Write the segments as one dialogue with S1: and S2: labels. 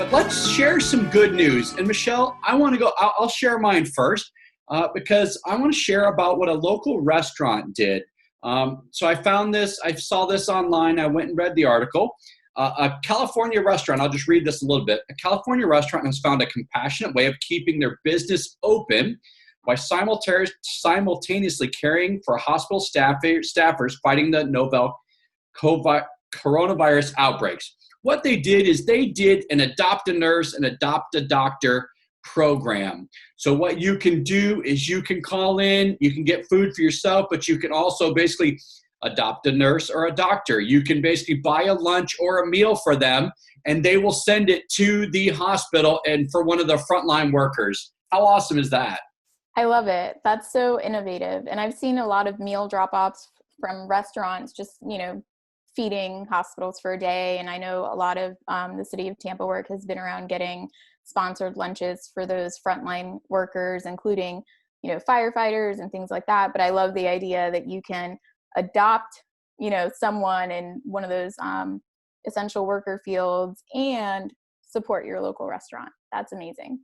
S1: But let's share some good news. And Michelle, I want to go, I'll share mine first because I want to share about what a local restaurant did. So I found this, I saw this online. I went and read the article. A California restaurant, I'll just read this a little bit. A California restaurant has found a compassionate way of keeping their business open by simultaneously caring for hospital staffers fighting the novel coronavirus outbreaks. What they did is they did an adopt a nurse and adopt a doctor program. So what you can do is you can call in, you can get food for yourself, but you can also basically adopt a nurse or a doctor. You can basically buy a lunch or a meal for them, and they will send it to the hospital and for one of the frontline workers. How awesome is that?
S2: I love it. That's so innovative. And I've seen a lot of meal drop-offs from restaurants just, feeding hospitals for a day. And I know a lot of the city of Tampa work has been around getting sponsored lunches for those frontline workers, including, firefighters and things like that. But I love the idea that you can adopt, someone in one of those essential worker fields and support your local restaurant. That's amazing.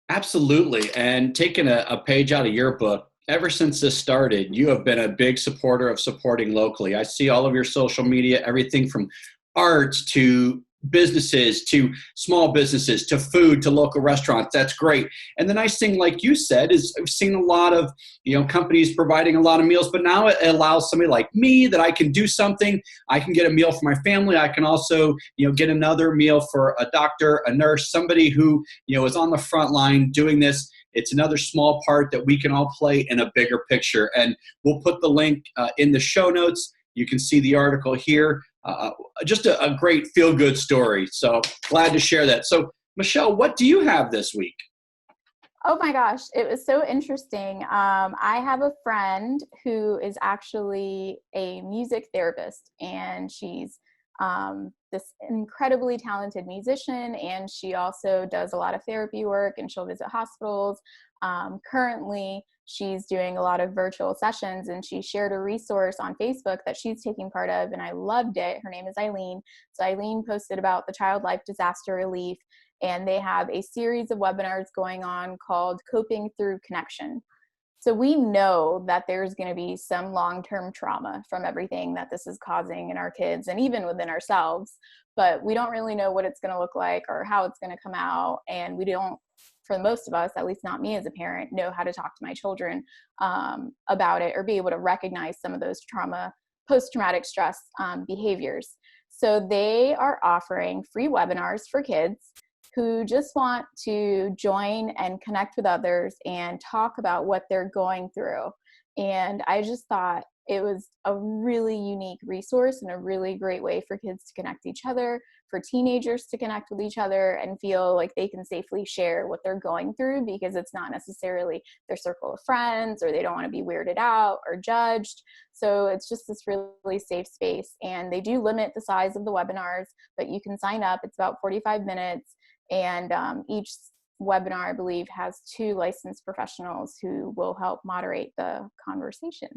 S1: Absolutely. And taking a page out of your book, ever since this started, you have been a big supporter of supporting locally. I see all of your social media, everything from arts to businesses to small businesses to food to local restaurants. That's great. And the nice thing, like you said, is I've seen a lot of companies providing a lot of meals, but now it allows somebody like me that I can do something. I can get a meal for my family. I can also get another meal for a doctor, a nurse, somebody who is on the front line doing this. It's another small part that we can all play in a bigger picture. And we'll put the link in the show notes. You can see the article here. Just a great feel-good story. So glad to share that. So Michelle, what do you have this week?
S2: Oh my gosh, it was so interesting. I have a friend who is actually a music therapist, and she's this incredibly talented musician, and she also does a lot of therapy work, and she'll visit hospitals. Currently, she's doing a lot of virtual sessions, and she shared a resource on Facebook that she's taking part of, and I loved it. Her name is Eileen. So Eileen posted about the Child Life Disaster Relief, and they have a series of webinars going on called Coping Through Connection. So we know that there's going to be some long-term trauma from everything that this is causing in our kids and even within ourselves, but we don't really know what it's going to look like or how it's going to come out. And we don't, for most of us, at least not me as a parent, know how to talk to my children about it or be able to recognize some of those post-traumatic stress behaviors. So they are offering free webinars for kids who just want to join and connect with others and talk about what they're going through. And I just thought it was a really unique resource and a really great way for kids to connect to each other, for teenagers to connect with each other and feel like they can safely share what they're going through, because it's not necessarily their circle of friends or they don't want to be weirded out or judged. So it's just this really safe space. And they do limit the size of the webinars, but you can sign up. It's about 45 minutes. And each webinar, I believe, has 2 licensed professionals who will help moderate the conversation.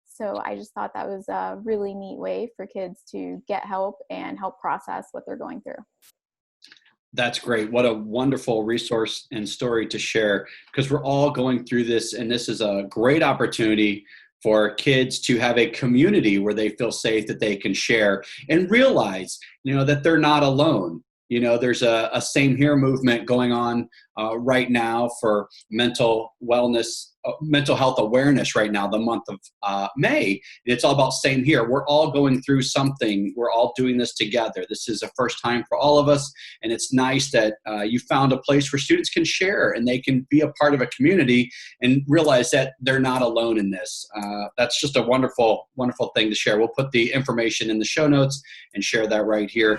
S2: So I just thought that was a really neat way for kids to get help and help process what they're going through.
S1: That's great. What a wonderful resource and story to share, because we're all going through this, and this is a great opportunity for kids to have a community where they feel safe, that they can share and realize, that they're not alone. There's a Same Here movement going on right now for mental wellness, mental health awareness right now, the month of May. It's all about Same Here. We're all going through something. We're all doing this together. This is a first time for all of us. And it's nice that you found a place where students can share and they can be a part of a community and realize that they're not alone in this. That's just a wonderful, wonderful thing to share. We'll put the information in the show notes and share that right here.